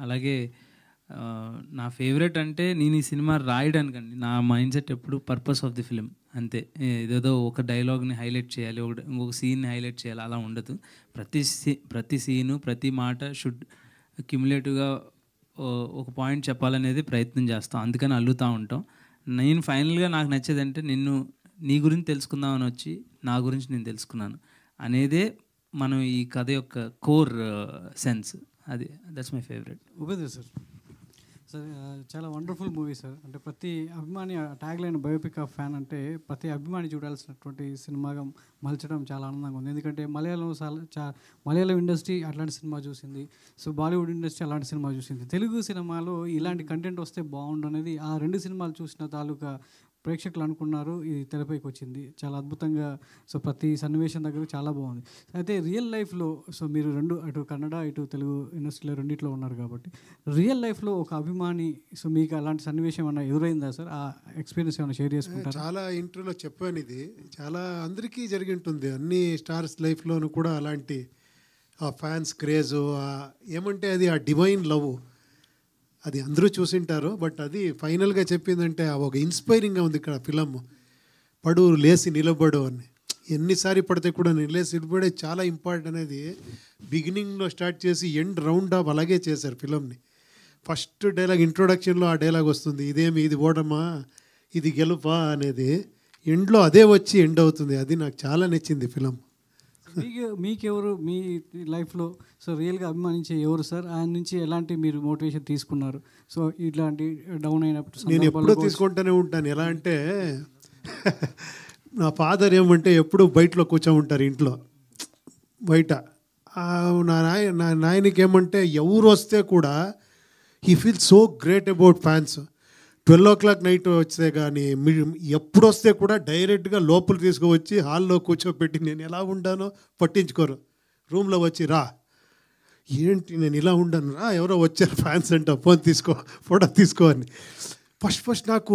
అలాగే నా ఫేవరెట్ అంటే నేను ఈ సినిమా రాయడానికండి. నా మైండ్ సెట్ ఎప్పుడు పర్పస్ ఆఫ్ ది ఫిల్మ్ అంతే. ఇదేదో ఒక డైలాగ్‌ని హైలైట్ చేయాలి, ఇంకొక సీన్‌ని హైలైట్ చేయాలి అలా ఉండదు. ప్రతి సీను, ప్రతి మాట షుడ్ క్యుములేటివ్‌గా ఒక పాయింట్ చెప్పాలనేది ప్రయత్నం చేస్తాం. అందుకని అల్లుతా ఉంటాం. నేను ఫైనల్‌గా నాకు నచ్చేదంటే నీ గురించి తెలుసుకుందామని వచ్చి నా గురించి నేను తెలుసుకున్నాను అనేదే మనం ఈ కథ యొక్క కోర్ సెన్స్. అది that's my favourite. Upendra sir, sir చాలా వండర్ఫుల్ మూవీ సార్. అంటే ప్రతి అభిమాని tag line biopic of fan అంటే ప్రతి అభిమాని చూడాల్సినటువంటి సినిమాగా మలచడం చాలా ఆనందంగా ఉంది. ఎందుకంటే మలయాళం ఇండస్ట్రీ అట్లాంటి సినిమా చూసింది, సో బాలీవుడ్ ఇండస్ట్రీ అలాంటి సినిమా చూసింది. తెలుగు సినిమాలో ఇలాంటి కంటెంట్ వస్తే బాగుండు అనేది ఆ రెండు సినిమాలు చూసిన తాలూకా ప్రేక్షకులు అనుకున్నారు. ఇది తెరపైకి వచ్చింది చాలా అద్భుతంగా. సో ప్రతి సన్నివేశం దగ్గర చాలా బాగుంది. అయితే రియల్ లైఫ్లో, సో మీరు అటు కన్నడ ఇటు తెలుగు ఇండస్ట్రీలో రెండిట్లో ఉన్నారు కాబట్టి రియల్ లైఫ్లో ఒక అభిమాని, సో మీకు అలాంటి సన్నివేశం ఏమన్నా ఎదురైందా సార్? ఆ ఎక్స్పీరియన్స్ ఏమైనా షేర్ చేసుకుంటారు? చాలా ఇంటర్వ్యూలో చెప్పాను, ఇది చాలా అందరికీ జరిగి ఉంటుంది. అన్ని స్టార్స్ లైఫ్లోనూ కూడా అలాంటి ఆ ఫ్యాన్స్ క్రేజు, ఏమంటే అది ఆ డివైన్ లవ్, అది అందరూ చూసింటారు. బట్ అది ఫైనల్గా చెప్పిందంటే ఒక ఇన్స్పైరింగ్గా ఉంది ఇక్కడ ఫిలం. పడు లేసి నిలబడు అని, ఎన్నిసారి పడితే కూడా లేసి నిలబడే చాలా ఇంపార్టెంట్ అనేది బిగినింగ్లో స్టార్ట్ చేసి ఎండ్ రౌండ్ ఆఫ్ అలాగే చేశారు ఫిలంని. ఫస్ట్ డైలాగ్ ఇంట్రొడక్షన్లో ఆ డైలాగ్ వస్తుంది, ఇది ఓడమా ఇది గెలుపా అనేది. ఎండ్లో అదే వచ్చి ఎండ్ అవుతుంది. అది నాకు చాలా నచ్చింది ఫిలం. మీకెవరు మీ లైఫ్లో సో రియల్గా అభిమానించే ఎవరు సార్? ఆయన నుంచి ఎలాంటి మీరు మోటివేషన్ తీసుకున్నారు? సో ఇట్లాంటి డౌన్ అయినప్పుడు నేను ఎప్పుడూ తీసుకుంటూనే ఉంటాను. ఎలా అంటే నా ఫాదర్ ఏమంటే ఎప్పుడు బయటలో కూర్చోమంటారు ఇంట్లో బయట. నా నాయనకి ఏమంటే ఎవరు వస్తే కూడా he feel so great about fans. 12 o'clock night వస్తే కానీ ఎప్పుడు వస్తే కూడా డైరెక్ట్గా లోపల తీసుకువచ్చి హాల్లో కూర్చోబెట్టి నేను ఎలా ఉండానో పట్టించుకోరు. రూమ్లో వచ్చి రా, ఏంటి నేను ఇలా ఉండాను, రా ఎవరో వచ్చారు ఫ్యాన్స్ అంట, ఫోటో తీసుకో అని. ఫస్ట్ నాకు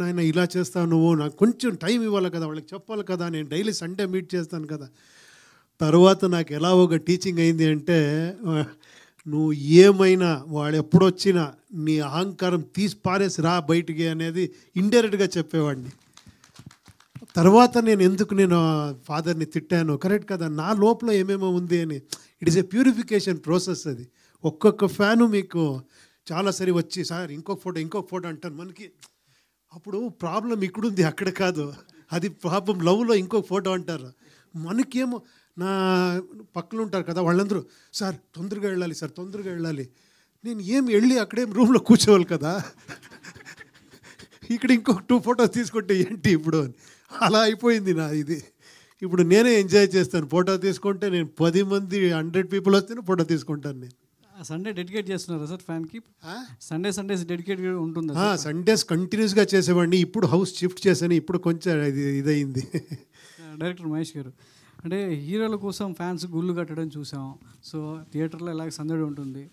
నాయన ఇలా చేస్తావు నువ్వు, నాకు కొంచెం టైం ఇవ్వాలి కదా, వాళ్ళకి చెప్పాలి కదా, నేను డైలీ సండే మీట్ చేస్తాను కదా. తర్వాత నాకు ఎలా ఒక టీచింగ్ అయింది అంటే, నువ్వు ఏమైనా వాడు ఎప్పుడొచ్చినా నీ అహంకారం తీసి పారేసి రా బయటికి అనేది ఇండైరెక్ట్గా చెప్పేవాడిని. తర్వాత నేను ఫాదర్ని తిట్టాను, కరెక్ట్ కదా, నా లోపల ఏమేమో ఉంది అని. It is a purification process అది. ఒక్కొక్క ఫ్యాను మీకు చాలా సరి వచ్చి సార్ ఇంకొక ఫోటో అంటాను మనకి. అప్పుడు ప్రాబ్లం ఇక్కడుంది అక్కడ కాదు, అది ప్రాబ్లం లవ్లో ఇంకొక ఫోటో అంటారు. మనకేమో నా పక్కన ఉంటారు కదా వాళ్ళందరూ, సార్ తొందరగా వెళ్ళాలి. నేను వెళ్ళి అక్కడేం రూమ్లో కూర్చోవాలి కదా, ఇక్కడ ఇంకొక 2 photos తీసుకుంటే ఏంటి ఇప్పుడు అని. అలా అయిపోయింది నా ఇది. ఇప్పుడు నేనే ఎంజాయ్ చేస్తాను. ఫోటో తీసుకుంటే నేను 10 మంది 100 people వస్తేనే ఫోటో తీసుకుంటాను. నేను సండే డెడికేట్ చేస్తున్నారా సార్ ఫ్యాన్కి? సండేస్ డెడికేట్ ఉంటుందా? సండేస్ కంటిన్యూస్గా చేసేవాడిని. ఇప్పుడు హౌస్ షిఫ్ట్ చేశాను, ఇప్పుడు కొంచెం ఇదయింది. డైరెక్టర్ మహేష్ గారు, అంటే హీరోల కోసం ఫ్యాన్స్ గుళ్ళు కట్టడం చూసాం. సో థియేటర్లో ఎలాగ సందడి ఉంటుంది.